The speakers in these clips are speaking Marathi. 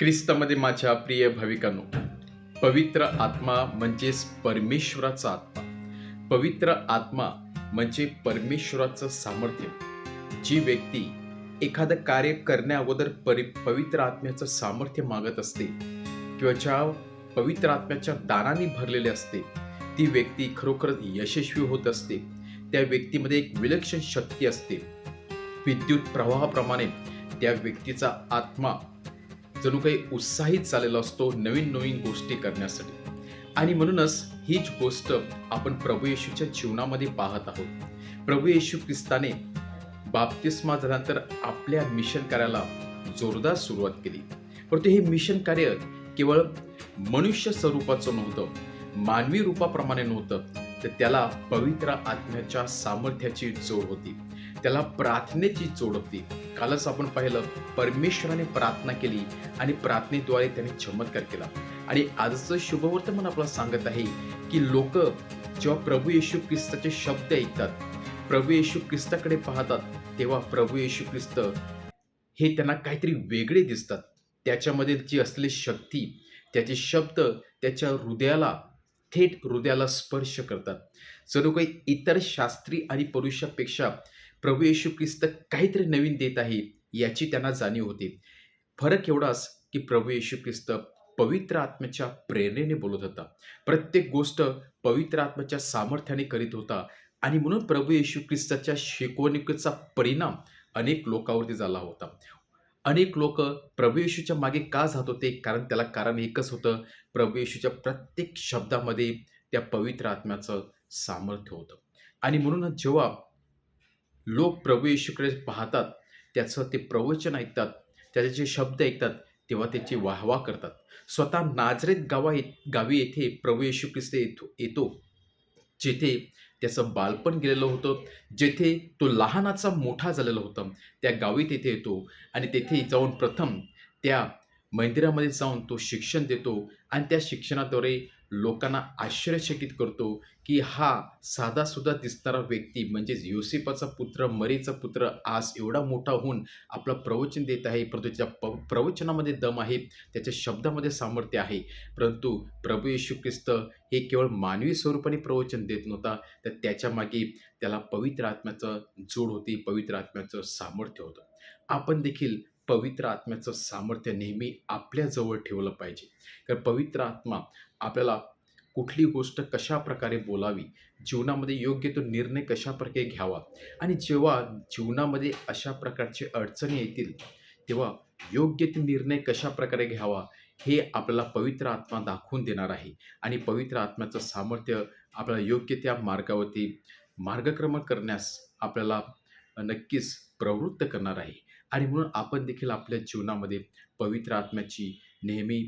ख्रिस्तामध्ये माझ्या प्रिय भाविकांनो, पवित्र आत्मा म्हणजेच परमेश्वराचा आत्मा. पवित्र आत्मा म्हणजे परमेश्वराचं सामर्थ्य. जी व्यक्ती एखादं कार्य करण्या अगोदर पवित्र आत्म्याचं सामर्थ्य मागत असते किंवा ज्या पवित्र आत्म्याच्या दानाने भरलेले असते, ती व्यक्ती खरोखरच यशस्वी होत असते. त्या व्यक्तीमध्ये एक विलक्षण शक्ती असते. विद्युत प्रवाहाप्रमाणे त्या व्यक्तीचा आत्मा जणू काही उत्साहित झालेला असतो नवीन नवीन गोष्टी करण्यासाठी. आणि म्हणूनच हीच गोष्ट आपण प्रभू येशूच्या जीवनामध्ये पाहत आहोत. प्रभू येशू ख्रिस्ताने बाप्तिस्मा झाल्यानंतर आपल्या मिशन कार्याला जोरदार सुरुवात केली. परंतु हे मिशन कार्य केवळ मनुष्य स्वरूपाचं नव्हतं, मानवी रूपाप्रमाणे नव्हतं, तर त्याला पवित्र आत्म्याच्या सामर्थ्याची जोड होती, त्याला प्रार्थनेची जोड होती. कालच आपण पाहिलं, परमेश्वराने प्रार्थना केली आणि प्रार्थनेद्वारे त्याने चमत्कार केला. आणि आजचं शुभवर्तमान आपल्याला सांगत आहे की लोक जेव्हा प्रभू येशू ख्रिस्ताचे शब्द ऐकतात, प्रभू येशू ख्रिस्ताकडे पाहतात, तेव्हा प्रभू येशू ख्रिस्त हे त्यांना काहीतरी वेगळे दिसतात. त्याच्यामध्ये जी असलेली शक्ती, त्याचे शब्द त्याच्या हृदयाला, थेट हृदयाला स्पर्श करतात. जणू काही इतर शास्त्री आणि पुरुषापेक्षा प्रभू येशू ख्रिस्त काहीतरी नवीन देत आहे याची त्यांना जाणीव होते. फरक एवढाच की प्रभू येशू ख्रिस्त पवित्र आत्म्याच्या प्रेरणेने बोलत होता. प्रत्येक गोष्ट पवित्र आत्म्याच्या सामर्थ्याने करीत होता. आणि म्हणून प्रभू येशू ख्रिस्ताच्या शिकवणुकीचा परिणाम अनेक लोकांवरती झाला होता. अनेक लोक प्रभू येशूच्या मागे का जात होते? कारण कारण एकच होतं, प्रभू येशूच्या प्रत्येक शब्दामध्ये त्या पवित्र आत्म्याचं सामर्थ्य होतं. आणि म्हणूनच जेव्हा लोक प्रभू येशूकडे पाहतात, त्याचं ते प्रवचन ऐकतात, त्याचे जे शब्द ऐकतात, तेव्हा त्याची वाहवा करतात. स्वतः नाझरेत गावी येथे प्रभू येशू ख्रिस्त येतो, जेथे त्याचं बालपण गेलेलं होतं, जेथे तो लहानाचा मोठा झालेला होता. त्या गावी तेथे येतो आणि तेथे जाऊन प्रथम त्या मंदिरामध्ये जाऊन तो शिक्षण देतो आणि त्या शिक्षणाद्वारे लोकांना आश्चर्यचकित करतो की हा साधासुद्धा दिसणारा व्यक्ती म्हणजेच योसेपाचा पुत्र, मरीचा पुत्र आज एवढा मोठा होऊन आपलं प्रवचन देत आहे. परंतु त्याच्या प्रवचनामध्ये दम आहे, त्याच्या शब्दामध्ये सामर्थ्य आहे. परंतु प्रभू येशू ख्रिस्त हे केवळ मानवी स्वरूपाने प्रवचन देत नव्हता, तर त्याच्या मागे त्याला पवित्र आत्म्याचं जोड होती, पवित्र आत्म्याचं सामर्थ्य होतं. आपण देखील पवित्र आत्म्याचं सामर्थ्य नेहमी आपल्याजवळ ठेवलं पाहिजे. कारण पवित्र आत्मा आपल्याला कुठली गोष्ट कशा प्रकारे बोलावी, जीवनामध्ये योग्य तो निर्णय कशा प्रकारे घ्यावा, आणि जेव्हा जीवनामध्ये अशा प्रकारचे अडचणी येतील तेव्हा योग्य ते निर्णय कशा प्रकारे घ्यावा हे आपल्याला पवित्र आत्मा दाखवून देणार आहे. आणि पवित्र आत्म्याचं सामर्थ्य आपल्याला योग्य त्या मार्गावरती मार्गक्रमण करण्यास आपल्याला नक्कीच प्रवृत्त करणार आहे. आणि म्हणून आपण देखील आपल्या जीवनामध्ये पवित्र आत्म्याची नेहमी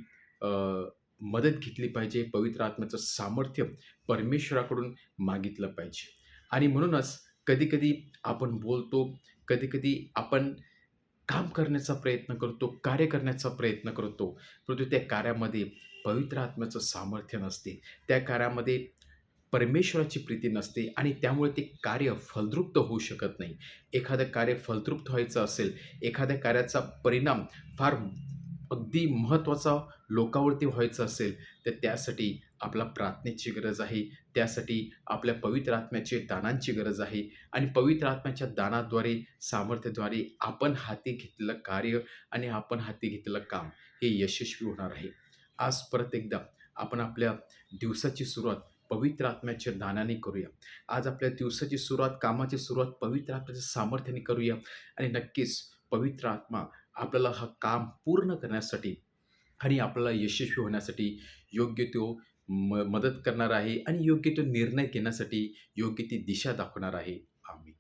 मदत घेतली पाहिजे. पवित्र आत्म्याचं सामर्थ्य परमेश्वराकडून मागितलं पाहिजे. आणि म्हणूनच कधीकधी आपण बोलतो, कधीकधी आपण काम करण्याचा प्रयत्न करतो, कार्य करण्याचा प्रयत्न करतो, परंतु त्या कार्यामध्ये पवित्र आत्म्याचं सामर्थ्य नसते, त्या कार्यामध्ये परमेश्वराची प्रीती नसते आणि त्यामुळे ते कार्य फलद्रुप्त होऊ शकत नाही. एखादं कार्य फलद्रुप्त व्हायचं असेल, एखाद्या कार्याचा परिणाम फार अगदी महत्त्वाचा लोकांवरती व्हायचं असेल, तर त्यासाठी आपला प्रार्थनेची गरज आहे, त्यासाठी आपल्या पवित्र आत्म्याच्या दानांची गरज आहे. आणि पवित्र आत्म्याच्या दानाद्वारे, सामर्थ्याद्वारे आपण हाती घेतलेलं कार्य आणि आपण हाती घेतलेलं काम हे यशस्वी होणार आहे. आज परत एकदा आपण आपल्या दिवसाची सुरुवात पवित्र आत्म्याच्या दानाने करूया. आज आपल्या दिवसाची सुरुवात, कामाची सुरुवात पवित्र आत्म्याच्या सामर्थ्याने करूया. आणि नक्कीच पवित्र आत्मा आपल्याला हा काम पूर्ण करण्यासाठी आणि आपल्याला यशस्वी होण्यासाठी योग्य तो मदत करणार आहे आणि योग्य तो निर्णय घेण्यासाठी योग्य ती दिशा दाखवणार आहे. आम्ही